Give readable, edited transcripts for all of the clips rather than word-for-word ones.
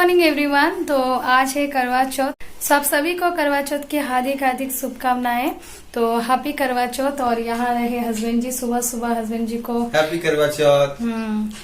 Morning everyone. तो आज है करवा चौथ। सब सभी को करवा चौथ की हार्दिक हार्दिक शुभकामनाएं। तो हैप्पी करवा चौथ। और यहाँ रहे हस्बैंड जी, सुबह सुबह हस्बैंड जी को हैप्पी करवा चौथ।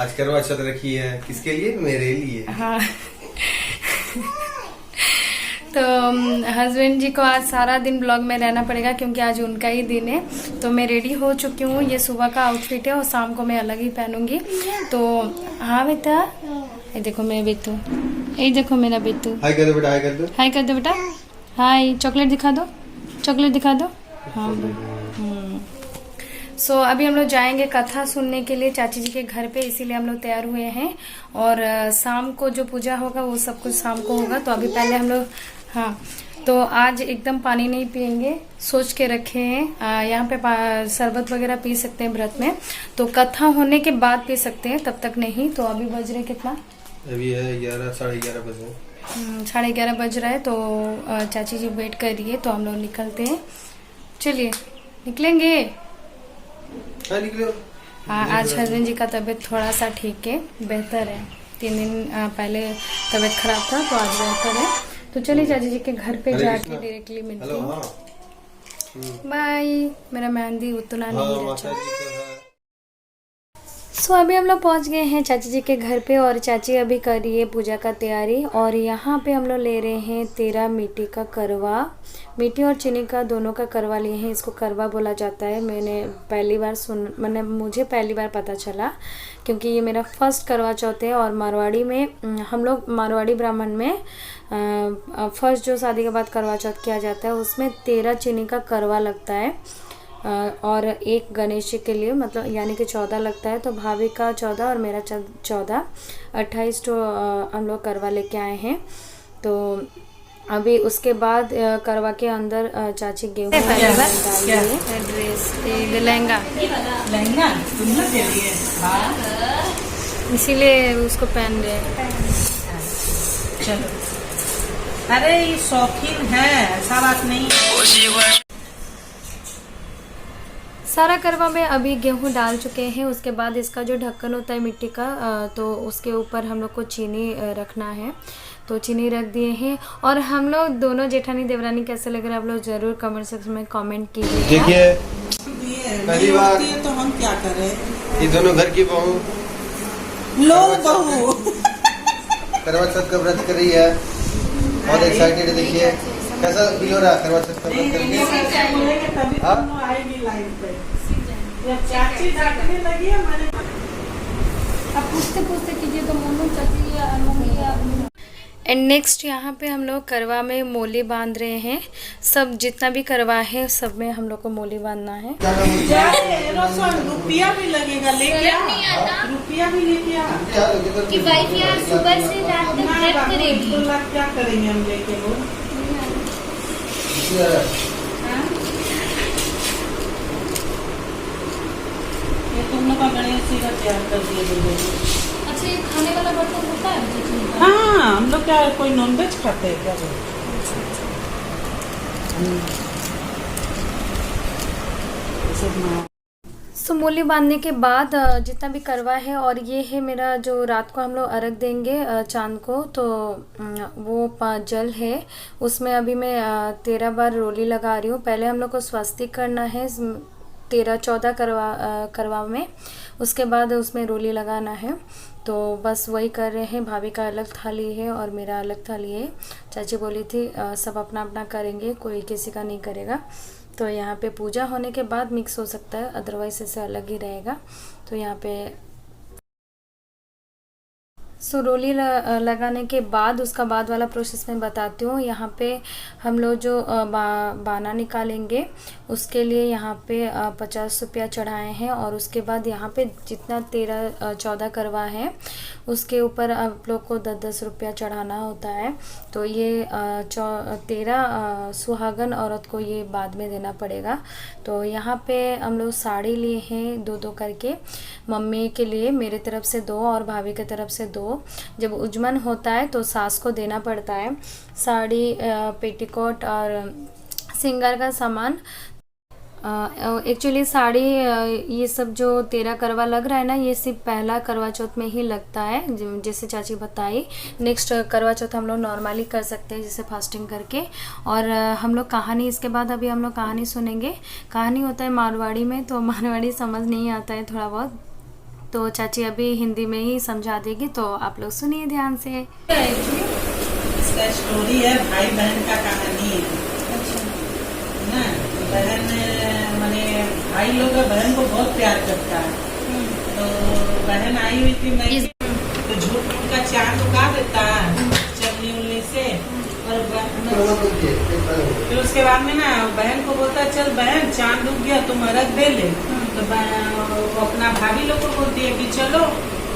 आज करवा चौथ रखी है किसके लिए? मेरे लिए। हाँ तो हस्बैंड जी को आज सारा दिन ब्लॉग में रहना पड़ेगा क्योंकि आज उनका ही दिन है। तो मैं रेडी हो चुकी हूँ। ये सुबह का आउटफिट है और शाम को मैं अलग ही पहनूंगी। तो हाँ बेटा, ये देखो मैं बेटू, ये देखो मेरा बेटू। हाय कर दो बेटा, हाय कर दो, हाय कर दो बेटा, हाय। चॉकलेट दिखा दो, चॉकलेट दिखा दो। हाँ सो अभी हम लोग जाएंगे कथा सुनने के लिए चाची जी के घर पे, इसीलिए हम लोग तैयार हुए हैं। और शाम को जो पूजा होगा वो सब कुछ शाम को होगा। तो अभी पहले हम लोग, हाँ तो आज एकदम पानी नहीं पियेंगे, सोच के रखे हैं। यहाँ पे शरबत वगैरह पी सकते हैं व्रत में, तो कथा होने के बाद पी सकते हैं, तब तक नहीं। तो अभी बज रहे कितना? अभी है 11, 11:30 बजे। 11:30 बज रहा है। तो चाची जी वेट कर रही है, तो हम लोग निकलते हैं। चलिए निकलेंगे। हाँ निकलो। हाँ आज हस्बैंड जी का तबीयत थोड़ा सा ठीक है, बेहतर है। 3 दिन पहले तबीयत खराब था, तो आज बेहतर है। तो चलिए चाची जी के घर पे जाके डायरेक्टली मिलते हैं। बाय। मेरा मेहंदी उतना नहीं रचा। सो अभी हम लोग पहुंच गए हैं चाची जी के घर पे, और चाची अभी कर रही है पूजा का तैयारी। और यहाँ पे हम लोग ले रहे हैं 13 मिट्टी का करवा। मिट्टी और चीनी का दोनों का करवा लिए हैं। इसको करवा बोला जाता है। मुझे पहली बार पता चला क्योंकि ये मेरा फर्स्ट करवा चौथ है। और मारवाड़ी में, हम लोग मारवाड़ी ब्राह्मण में फर्स्ट जो शादी के बाद करवा चौथ किया जाता है उसमें 13 चीनी का करवा लगता है। और एक गणेश जी के लिए, मतलब यानी कि 14 लगता है। तो भाभी का 14 और मेरा 14, 28 तो हम लोग करवा लेके आए हैं। तो अभी उसके बाद करवा के अंदर चाची गेहूँ ड्रेस, लहंगा इसीलिए उसको पहन रहे हैं। चलो, अरे ये शौकीन है, ऐसा बात नहीं। सारा करवा में अभी गेहूं डाल चुके हैं। उसके बाद इसका जो ढक्कन होता है मिट्टी का, तो उसके ऊपर हम लोग को चीनी रखना है। तो चीनी रख दिए हैं। और हम लोग दोनों जेठानी देवरानी कैसे लग रहा है आप लोग जरूर कमेंट सेक्शन में कमेंट कीजिए। देखिए पहली बार तो हम क्या करें, ये दोनों घर की बहू लोग बहू करवा चौथ का व्रत कर रही है। बहुत एक्साइटेड है। देखिए कैसा फील हो रहा है करवा चौथ का व्रत करके? चाची डांटने लगी है मैंने। अब पूछते पूछते कीजिए तो मम्मी चाची या मम्मी। एंड नेक्स्ट यहाँ पे हम लोग करवा में मोली बांध रहे हैं। सब जितना भी करवा है सब में हम लोग को मोली बांधना है। रुपया भी लगेगा, लेके रुपया भी लेके आ कि वाइफ यार सुबह से रात तक व्रत करेगी। तो क्या करेंगे हम लेके? वो ये तुम लोग का गणेश जी का तैयार कर दिए। अच्छा ये खाने वाला बर्तन होता है? हाँ, हम लोग क्या कोई नॉनवेज खाते हैं क्या? सो मूली बांधने के बाद जितना भी करवा है, और ये है मेरा जो रात को हम लोग अर्घ देंगे चांद को, तो वो जल है उसमें अभी मैं 13 बार रोली लगा रही हूँ। पहले हम लोग को स्वस्तिक करना है 13-14 करवा में, उसके बाद उसमें रोली लगाना है। तो बस वही कर रहे हैं। भाभी का अलग थाली है और मेरा अलग थाली है। चाची बोली थी सब अपना अपना करेंगे, कोई किसी का नहीं करेगा। तो यहाँ पे पूजा होने के बाद मिक्स हो सकता है, अदरवाइज इससे अलग ही रहेगा। तो यहाँ पे रोली लगाने के बाद उसका बाद वाला प्रोसेस मैं बताती हूँ। यहाँ पे हम लोग जो बाना निकालेंगे उसके लिए यहाँ पे 50 रुपया चढ़ाए हैं। और उसके बाद यहाँ पे जितना 13-14 करवा है उसके ऊपर आप लोग को 10-10 रुपया चढ़ाना होता है। तो ये 13 सुहागन औरत को ये बाद में देना पड़ेगा। तो यहाँ पे हम लोग साड़ी लिए हैं 2-2 करके, मम्मी के लिए मेरे तरफ से 2 और भाभी की तरफ से 2। जब उजमन होता है तो सास को देना पड़ता है साड़ी, पेटीकोट और सिंगार का सामान। एक्चुअली साड़ी ये सब जो 13 करवा लग रहा है ना, ये सिर्फ पहला करवा चौथ में ही लगता है, जैसे चाची बताई। नेक्स्ट करवा चौथ हम लोग नॉर्मली कर सकते हैं, जैसे फास्टिंग करके। और हम लोग कहानी, इसके बाद अभी हम लोग कहानी सुनेंगे। कहानी होता है मारवाड़ी में, तो मारवाड़ी समझ नहीं आता है थोड़ा बहुत, तो चाची अभी हिंदी में ही समझा देगी, तो आप लोग सुनिए ध्यान से। इसका स्टोरी है भाई बहन का कहानी है। अच्छा ना, बहन माने भाई लोग बहन को बहुत प्यार करता है। तो बहन आई हुई थी मैं, तो झूठ मूठ का चांद उगा देता है चलनी उलनी से। और फिर उसके बाद में ना बहन को बोलता है चल बहन चांद उग गया तुम अर्घ दे ले। तो वो अपना भाभी लोग को बोलती है कि चलो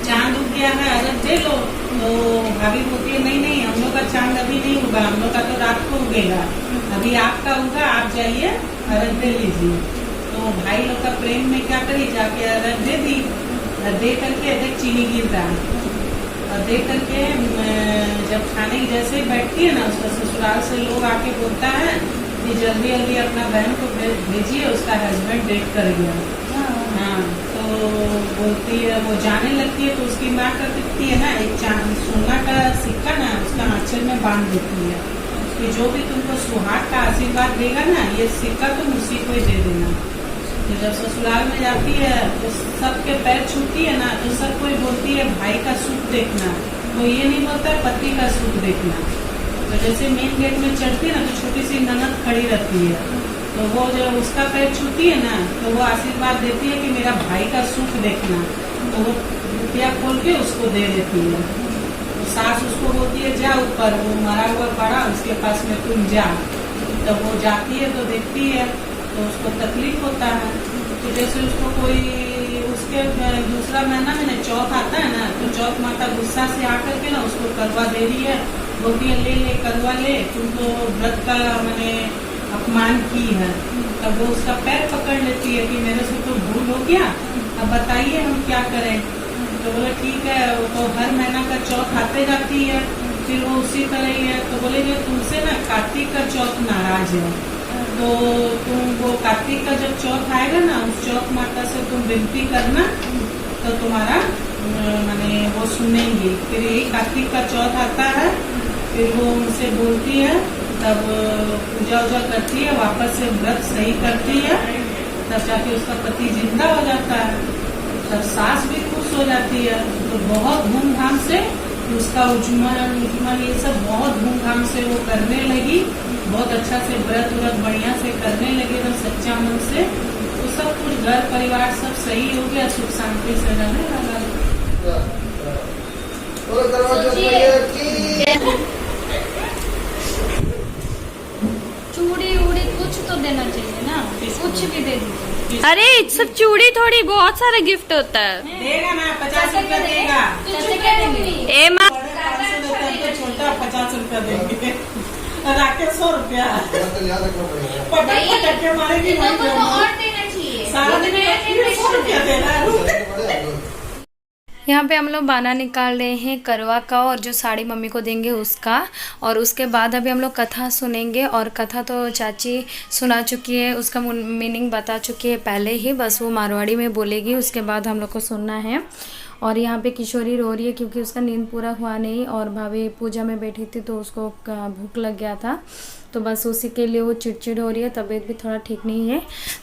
चांद उग गया है अर्घ दे लो। तो भाभी बोलती है नहीं नहीं, हम लोग का चांद अभी नहीं उगा, हम लोग का तो रात को उगेगा, अभी आपका उगा, आप जाइए अर्घ दे लीजिए। तो भाई लोग का प्रेम में क्या करी, जाके अर्घ दे दी। दे करके देख चीनी गिर रहा है, और देख करके जब खाने की जैसे ही बैठती है ना, उसका ससुराल से लोग आके बोलता है कि जल्दी जल्दी अपना बहन को भेजिए, उसका हस्बैंड डेट कर गया। हाँ, तो बोलती है, वो जाने लगती है। तो उसकी माँ कर देती है ना, एक सोना का सिक्का ना उसका आंचल में बांध देती है कि जो भी तुमको सुहाग का आशीर्वाद देगा ना, ये सिक्का तुम उसी को ही दे देना। तो जब ससुराल में जाती है तो सबके पैर छूती है ना, तो सब कोई बोलती है भाई का सुख देखना, तो ये नहीं बोलता है पति का सुख देखना। तो जैसे मेन गेट में चढ़ती है ना, तो छोटी सी ननद खड़ी रहती है, तो वो जब उसका पैर छूती है ना, तो वो आशीर्वाद देती है कि मेरा भाई का सुख देखना। तो वो रुपया खोल के उसको दे देती है। तो सास उसको बोलती है जा ऊपर, वो मरा हुआ पड़ा उसके पास में तुम जा। तो वो जाती है तो देखती है, तो उसको तकलीफ होता है। तो जैसे उसको कोई उसके दूसरा महीना में ना चौथ आता है ना, तो चौथ माता गुस्सा से आकर के ना उसको करवा दे रही है, बोलती है ले ले करवा ले, तुम तो व्रत का मैंने अपमान की है। तब वो उसका पैर पकड़ लेती है कि मेरे से तो भूल हो गया, अब बताइए हम क्या करें। तो बोले ठीक है, वो तो हर महीना का चौथ आते जाती है, फिर वो उसी तरह ही है। तो बोले तुमसे ना कार्तिक का चौथ नाराज है, तो तुम वो कार्तिक का जब चौथ आएगा ना, उस चौथ माता से तुम विनती करना, तो तुम्हारा माने वो सुनेंगी। फिर यही कार्तिक का चौथ आता है, फिर वो उनसे बोलती है, तब पूजा वूजा करती है, वापस से व्रत सही करती है, तब जाके उसका पति जिंदा हो जाता है। तब सास भी खुश हो जाती है। तो बहुत धूमधाम से उसका उजमन ये सब बहुत धूमधाम से वो करने लगी, बहुत अच्छा से व्रत बढ़िया से करने लगे तो सच्चा मन से। तो सब कुछ घर परिवार सब सही हो गया, सुख शांति से रहने लगा। चूड़ी उड़ी कुछ तो देना चाहिए ना, कुछ भी दे दीजिए। अरे सब चूड़ी थोड़ी, बहुत सारा गिफ्ट होता है। देगा ना 50 रुपया देगा। ए माँ तो छोटा 50 रुपया देंगे, राकेश 100 रुपया पकड़ के मारेगी। और देना चाहिए, सारा दिन 100 रुपया देना। यहाँ पे हम लोग बाना निकाल रहे हैं करवा का, और जो साड़ी मम्मी को देंगे उसका। और उसके बाद अभी हम लोग कथा सुनेंगे, और कथा तो चाची सुना चुकी है, उसका मीनिंग बता चुकी है पहले ही, बस वो मारवाड़ी में बोलेगी, उसके बाद हम लोग को सुनना है। और यहाँ पे किशोरी रो रही है क्योंकि उसका नींद पूरा हुआ नहीं, और भाभी पूजा में बैठी थी तो उसको भूख लग गया था, तो बस उसी के लिए वो चिड़चिड़ हो रही है, तबीयत भी थोड़ा ठीक नहीं है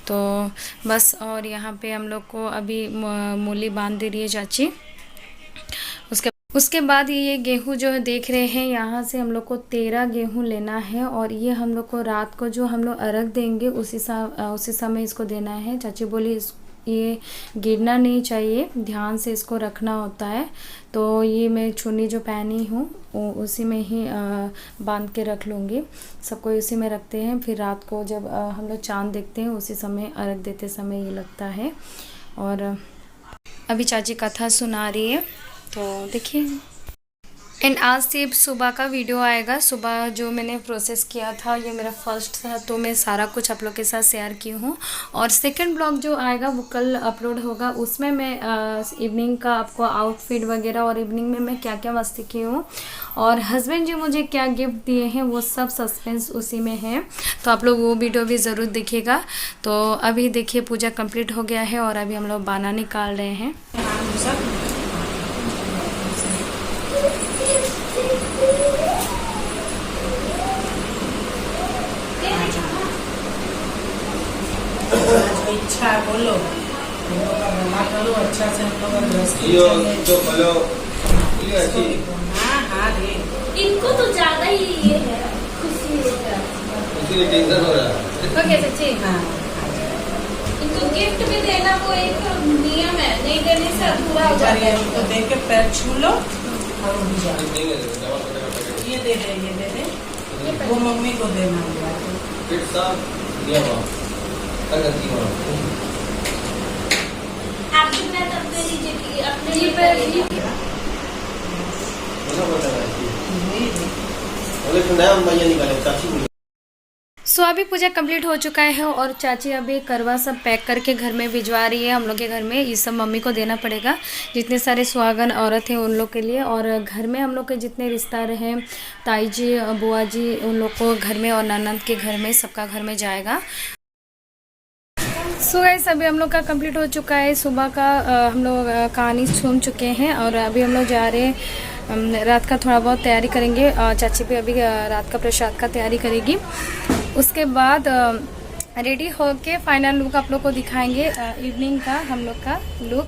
तो बस। और यहाँ पे हम लोग को अभी मूली बांध दे रही है चाची। उसके बाद ये गेहूँ जो देख रहे हैं, यहाँ से हम लोग को 13 गेहूँ लेना है, और ये हम लोग को रात को जो हम लोग अर्घ देंगे उसी समय इसको देना है। चाची बोली ये गिरना नहीं चाहिए, ध्यान से इसको रखना होता है। तो ये मैं चुन्नी जो पहनी हूँ उसी में ही बांध के रख लूँगी, सबको उसी में रखते हैं। फिर रात को जब हम लोग चाँद देखते हैं उसी समय अर्घ देते समय ये लगता है। और अभी चाची कथा सुना रही है, तो देखिए। एंड आज से सुबह का वीडियो आएगा। सुबह जो मैंने प्रोसेस किया था ये मेरा फर्स्ट था, तो मैं सारा कुछ आप लोग के साथ शेयर की हूँ। और सेकंड ब्लॉग जो आएगा वो कल अपलोड होगा, उसमें मैं इवनिंग का आपको आउटफिट वगैरह और इवनिंग में मैं क्या क्या मस्ती की हूँ और हस्बैंड जी मुझे क्या गिफ्ट दिए हैं वो सब सस्पेंस उसी में है, तो आप लोग वो वीडियो भी ज़रूर देखिएगा। तो अभी देखिए पूजा कंप्लीट हो गया है और अभी हम लोग बाना निकाल रहे हैं। जो इच्छा है बोलो, हम लोग का भला करो, अच्छा से हम लोग का गृहस्थी चले। हाँ हाँ रे, इनको तो ज्यादा ही ये है खुशी है, इसीलिए टेंशन हो रहा है। ओके सच्ची, हाँ इनको गिफ्ट भी देना वो एक नियम है, नहीं देने से अधूरा हो जाता है। उनको देख के पैर छू लो और उठ जाओ। ये दे दे, ये दे दे, वो मम्मी को देना होगा। आप भी मैं तब दे लीजिए कि अपने लिए पैर सो अभी पूजा कंप्लीट हो चुका है और चाची अभी करवा सब पैक करके घर में भिजवा रही है हम लोग के घर में। ये सब मम्मी को देना पड़ेगा, जितने सारे सुहागन औरत हैं उन लोग के लिए, और घर में हम लोग के जितने रिश्तेदार हैं, ताई जी, बुआ जी, उन लोग को घर में, और ननद के घर में, सबका घर में जाएगा। सो गाइस अभी हम लोग का कंप्लीट हो चुका है। सुबह का हम लोग कहानी सुन चुके हैं और अभी हम लोग जा रहे हैं, रात का थोड़ा बहुत तैयारी करेंगे। चाची भी अभी रात का प्रसाद का तैयारी करेगी, उसके बाद रेडी होके फाइनल लुक आप लोग को दिखाएंगे इवनिंग का हम लोग का लुक।